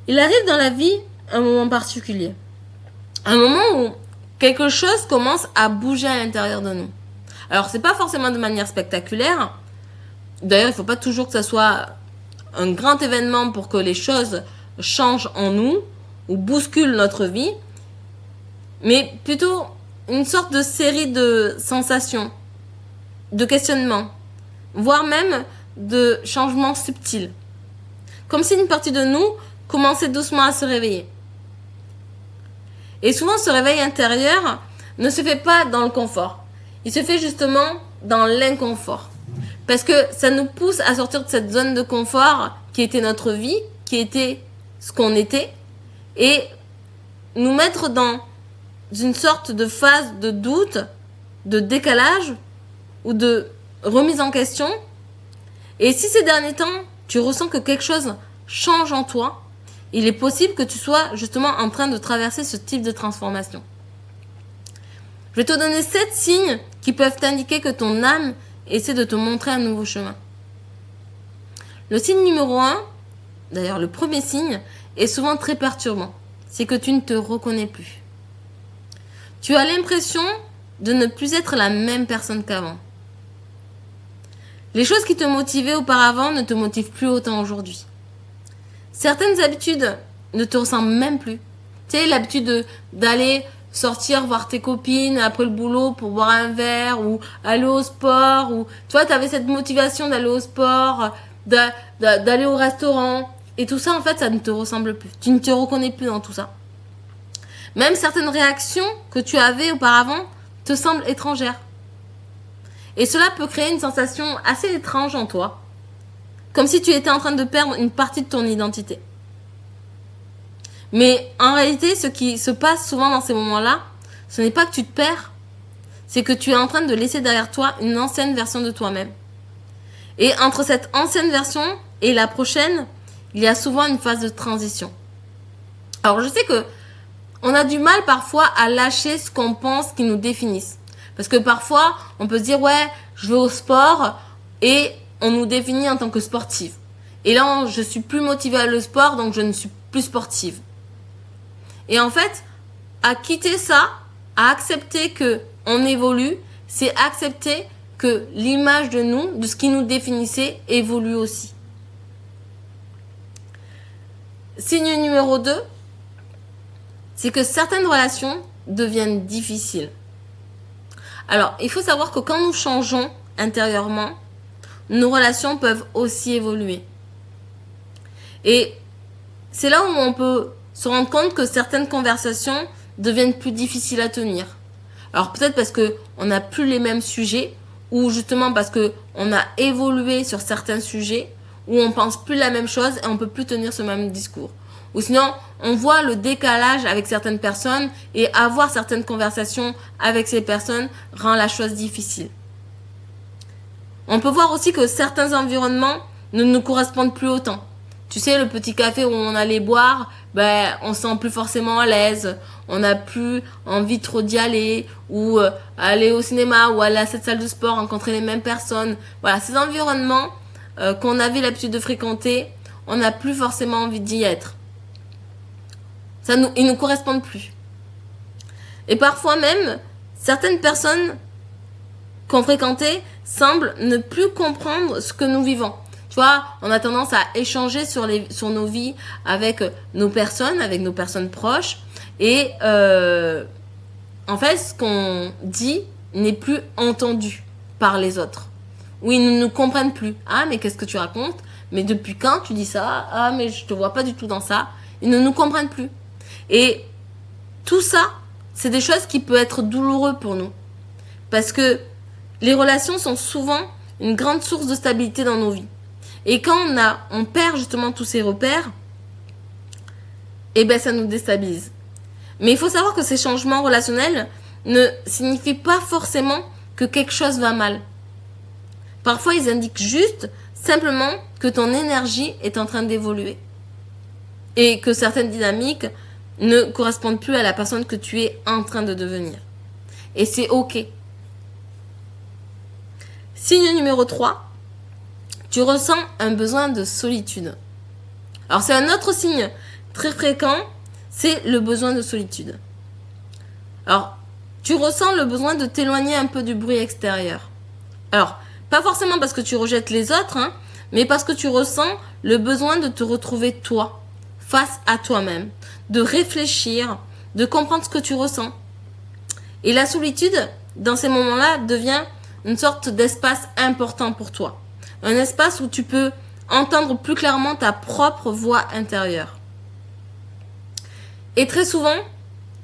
Il arrive dans la vie un moment particulier. Un moment où quelque chose commence à bouger à l'intérieur de nous. Alors, c'est pas forcément de manière spectaculaire. D'ailleurs, il faut pas toujours que ça soit un grand événement pour que les choses changent en nous ou bousculent notre vie, mais plutôt une sorte de série de sensations, de questionnements, voire même de changements subtils. Comme si une partie de nous commençait doucement à se réveiller. Et souvent, ce réveil intérieur ne se fait pas dans le confort. Il se fait justement dans l'inconfort. Parce que ça nous pousse à sortir de cette zone de confort qui était notre vie, qui était ce qu'on était, et nous mettre dans une sorte de phase de doute, de décalage ou de remise en question. Et si ces derniers temps, tu ressens que quelque chose change en toi, il est possible que tu sois justement en train de traverser ce type de transformation. Je vais te donner 7 signes qui peuvent t'indiquer que ton âme essaie de te montrer un nouveau chemin. Le signe numéro 1, d'ailleurs le premier signe, est souvent très perturbant. C'est que tu ne te reconnais plus. Tu as l'impression de ne plus être la même personne qu'avant. Les choses qui te motivaient auparavant ne te motivent plus autant aujourd'hui. Certaines habitudes ne te ressemblent même plus. Tu sais, l'habitude d'aller sortir voir tes copines après le boulot pour boire un verre ou aller au sport, ou toi tu avais cette motivation d'aller au sport, d'aller au restaurant, et tout ça en fait ça ne te ressemble plus. Tu ne te reconnais plus dans tout ça. Même certaines réactions que tu avais auparavant te semblent étrangères. Et cela peut créer une sensation assez étrange en toi, comme si tu étais en train de perdre une partie de ton identité. Mais en réalité, ce qui se passe souvent dans ces moments-là, ce n'est pas que tu te perds, c'est que tu es en train de laisser derrière toi une ancienne version de toi-même. Et entre cette ancienne version et la prochaine, il y a souvent une phase de transition. Alors je sais que on a du mal parfois à lâcher ce qu'on pense qui nous définisse. Parce que parfois, on peut se dire, ouais, je vais au sport et on nous définit en tant que sportive. Et là, je suis plus motivée à le sport, donc je ne suis plus sportive. Et en fait, à quitter ça, à accepter que on évolue, c'est accepter que l'image de nous, de ce qui nous définissait, évolue aussi. Signe numéro 2, c'est que certaines relations deviennent difficiles. Alors, il faut savoir que quand nous changeons intérieurement, nos relations peuvent aussi évoluer. Et c'est là où on peut se rendre compte que certaines conversations deviennent plus difficiles à tenir. Alors peut-être parce qu'on n'a plus les mêmes sujets, ou justement parce qu'on a évolué sur certains sujets, où on pense plus la même chose et on peut plus tenir ce même discours. Ou sinon, on voit le décalage avec certaines personnes et avoir certaines conversations avec ces personnes rend la chose difficile. On peut voir aussi que certains environnements ne nous correspondent plus autant. Tu sais, le petit café où on allait boire, on se sent plus forcément à l'aise, on n'a plus envie trop d'y aller, ou aller au cinéma, ou aller à cette salle de sport, rencontrer les mêmes personnes. Voilà, ces environnements qu'on avait l'habitude de fréquenter, on n'a plus forcément envie d'y être. Ils ne nous correspondent plus. Et parfois même, certaines personnes qu'on fréquentait semblent ne plus comprendre ce que nous vivons. Tu vois, on a tendance à échanger sur nos vies avec nos personnes proches. Et en fait, ce qu'on dit n'est plus entendu par les autres. Ou ils ne nous comprennent plus. Ah, mais qu'est-ce que tu racontes? Mais depuis quand tu dis ça? Ah, mais je te vois pas du tout dans ça. Ils ne nous comprennent plus. Et tout ça, c'est des choses qui peuvent être douloureuses pour nous. Parce que les relations sont souvent une grande source de stabilité dans nos vies. Et quand on perd justement tous ces repères, ça nous déstabilise. Mais il faut savoir que ces changements relationnels ne signifient pas forcément que quelque chose va mal. Parfois, ils indiquent juste, simplement, que ton énergie est en train d'évoluer. Et que certaines dynamiques ne correspondent plus à la personne que tu es en train de devenir. Et c'est ok. Signe numéro 3, tu ressens un besoin de solitude. Alors c'est un autre signe très fréquent, c'est le besoin de solitude. Alors, tu ressens le besoin de t'éloigner un peu du bruit extérieur. Alors, pas forcément parce que tu rejettes les autres, hein, mais parce que tu ressens le besoin de te retrouver toi, face à toi-même, de réfléchir, de comprendre ce que tu ressens. Et la solitude, dans ces moments-là, devient une sorte d'espace important pour toi. Un espace où tu peux entendre plus clairement ta propre voix intérieure. Et très souvent,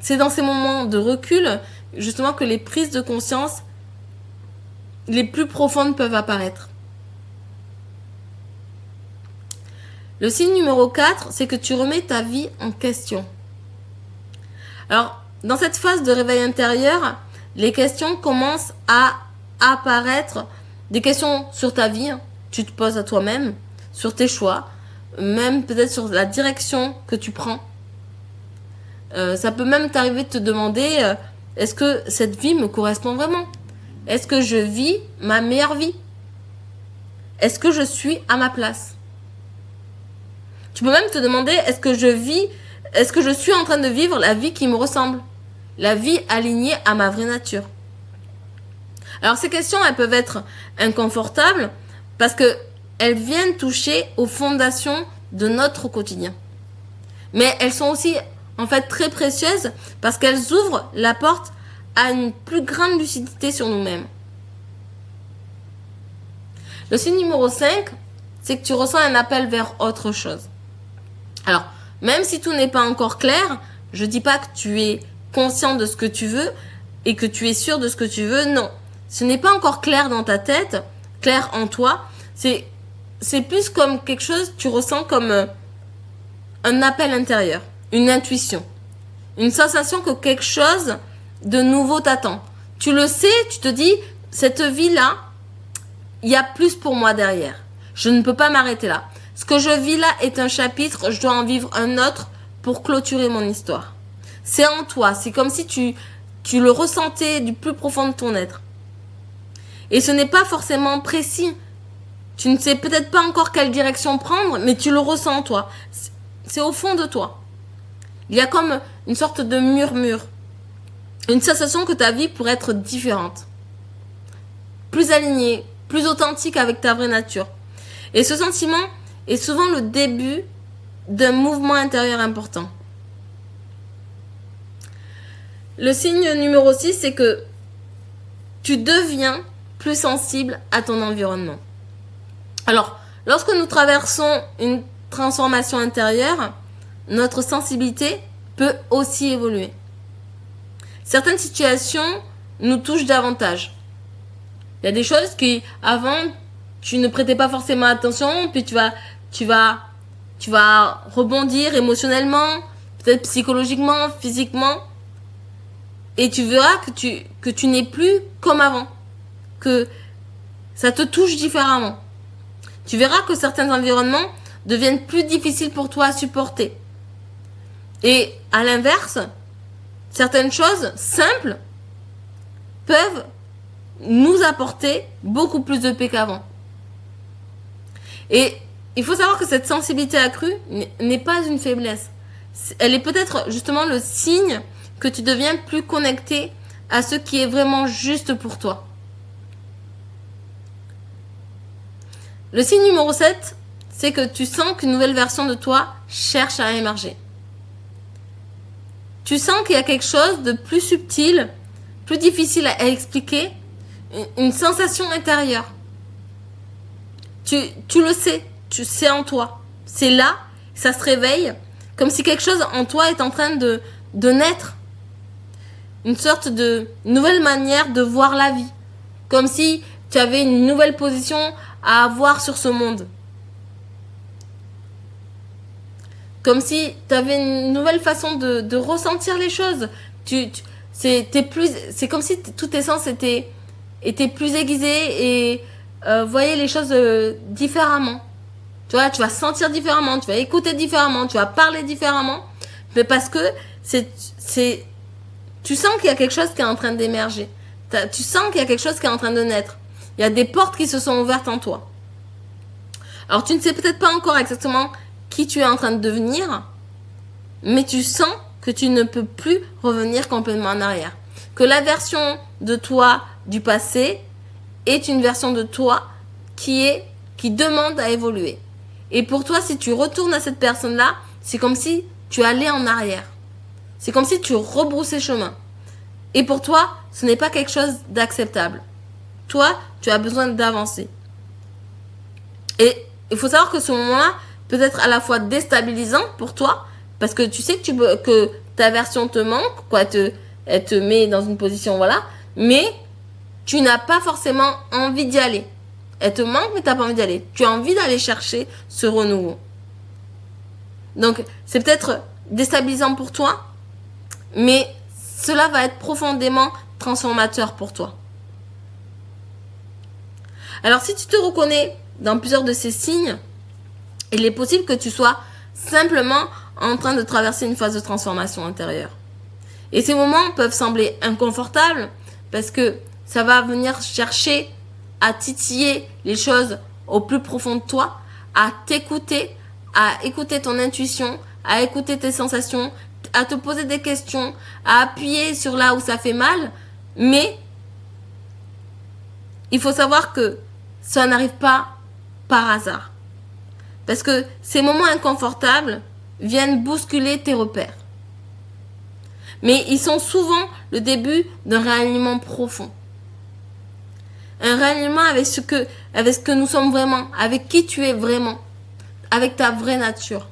c'est dans ces moments de recul, justement, que les prises de conscience les plus profondes peuvent apparaître. Le signe numéro 4, c'est que tu remets ta vie en question. Alors, dans cette phase de réveil intérieur, les questions commencent à apparaître, des questions sur ta vie, tu te poses à toi-même, sur tes choix, même peut-être sur la direction que tu prends. Ça peut même t'arriver de te demander, est-ce que cette vie me correspond vraiment? Est-ce que je vis ma meilleure vie? Est-ce que je suis à ma place? Tu peux même te demander, est-ce que je suis en train de vivre la vie qui me ressemble? La vie alignée à ma vraie nature. Alors ces questions, elles peuvent être inconfortables parce que elles viennent toucher aux fondations de notre quotidien. Mais elles sont aussi en fait très précieuses parce qu'elles ouvrent la porte à une plus grande lucidité sur nous-mêmes. Le signe numéro 5, c'est que tu ressens un appel vers autre chose. Alors, même si tout n'est pas encore clair, je dis pas que tu es conscient de ce que tu veux et que tu es sûr de ce que tu veux, non. Ce n'est pas encore clair dans ta tête, clair en toi, c'est plus comme quelque chose, tu ressens comme un appel intérieur, une intuition, une sensation que quelque chose de nouveau t'attend. Tu le sais, tu te dis, cette vie-là, il y a plus pour moi derrière. Je ne peux pas m'arrêter là. Ce que je vis là est un chapitre, je dois en vivre un autre pour clôturer mon histoire. C'est en toi, c'est comme si tu le ressentais du plus profond de ton être. Et ce n'est pas forcément précis. Tu ne sais peut-être pas encore quelle direction prendre, mais tu le ressens en toi. C'est au fond de toi. Il y a comme une sorte de murmure. Une sensation que ta vie pourrait être différente. Plus alignée, plus authentique avec ta vraie nature. Et ce sentiment est souvent le début d'un mouvement intérieur important. Le signe numéro 6, c'est que tu deviens plus sensible à ton environnement. Alors, lorsque nous traversons une transformation intérieure, notre sensibilité peut aussi évoluer. Certaines situations nous touchent davantage. Il y a des choses qui, avant, tu ne prêtais pas forcément attention, puis tu vas rebondir émotionnellement, peut-être psychologiquement, physiquement, et tu verras que tu n'es plus comme avant, que ça te touche différemment. Tu verras que certains environnements deviennent plus difficiles pour toi à supporter. Et à l'inverse, certaines choses simples peuvent nous apporter beaucoup plus de paix qu'avant. Et il faut savoir que cette sensibilité accrue n'est pas une faiblesse. Elle est peut-être justement le signe que tu deviens plus connecté à ce qui est vraiment juste pour toi. Le signe numéro 7, c'est que tu sens qu'une nouvelle version de toi cherche à émerger. Tu sens qu'il y a quelque chose de plus subtil, plus difficile à expliquer, une sensation intérieure. Tu le sais, tu sais en toi. C'est là, ça se réveille, comme si quelque chose en toi est en train de naître. Une sorte de nouvelle manière de voir la vie. Comme si tu avais une nouvelle position à avoir sur ce monde. Comme si tu avais une nouvelle façon de ressentir les choses. C'est comme si tous tes sens étaient plus aiguisés et voyaient les choses différemment. Tu vois, tu vas sentir différemment, tu vas écouter différemment, tu vas parler différemment. Mais parce que tu sens qu'il y a quelque chose qui est en train d'émerger. Tu sens qu'il y a quelque chose qui est en train de naître. Il y a des portes qui se sont ouvertes en toi. Alors, tu ne sais peut-être pas encore exactement qui tu es en train de devenir, mais tu sens que tu ne peux plus revenir complètement en arrière. Que la version de toi du passé est une version de toi qui demande à évoluer. Et pour toi, si tu retournes à cette personne-là, c'est comme si tu allais en arrière. C'est comme si tu rebroussais chemin. Et pour toi, ce n'est pas quelque chose d'acceptable. Toi, tu as besoin d'avancer. Et il faut savoir que ce moment-là peut être à la fois déstabilisant pour toi, parce que tu sais que ta version te manque, quoi, elle te met dans une position, voilà, mais tu n'as pas forcément envie d'y aller. Elle te manque, mais tu n'as pas envie d'y aller. Tu as envie d'aller chercher ce renouveau. Donc, c'est peut-être déstabilisant pour toi, mais cela va être profondément transformateur pour toi. Alors, si tu te reconnais dans plusieurs de ces signes, il est possible que tu sois simplement en train de traverser une phase de transformation intérieure. Et ces moments peuvent sembler inconfortables parce que ça va venir chercher à titiller les choses au plus profond de toi, à t'écouter, à écouter ton intuition, à écouter tes sensations, à te poser des questions, à appuyer sur là où ça fait mal. Mais il faut savoir que ça n'arrive pas par hasard. Parce que ces moments inconfortables viennent bousculer tes repères. Mais ils sont souvent le début d'un réalignement profond. Un réalignement avec ce que nous sommes vraiment, avec qui tu es vraiment, avec ta vraie nature.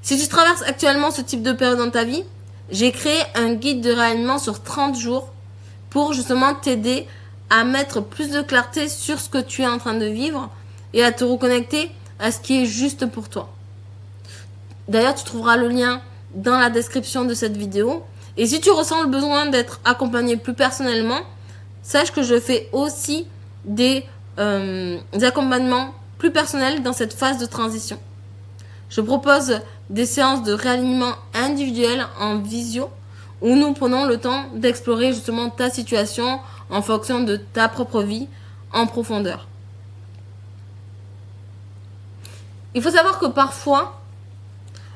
Si tu traverses actuellement ce type de période dans ta vie, j'ai créé un guide de réalignement sur 30 jours pour justement t'aider à mettre plus de clarté sur ce que tu es en train de vivre et à te reconnecter à ce qui est juste pour toi. D'ailleurs, tu trouveras le lien dans la description de cette vidéo. Et si tu ressens le besoin d'être accompagné plus personnellement, sache que je fais aussi des accompagnements plus personnels dans cette phase de transition. Je propose des séances de réalignement individuel en visio où nous prenons le temps d'explorer justement ta situation en fonction de ta propre vie en profondeur. Il faut savoir que parfois,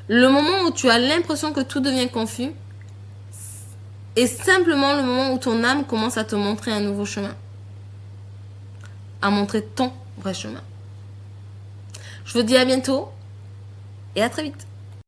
le moment où tu as l'impression que tout devient confus est simplement le moment où ton âme commence à te montrer un nouveau chemin. À montrer ton vrai chemin. Je vous dis à bientôt et à très vite.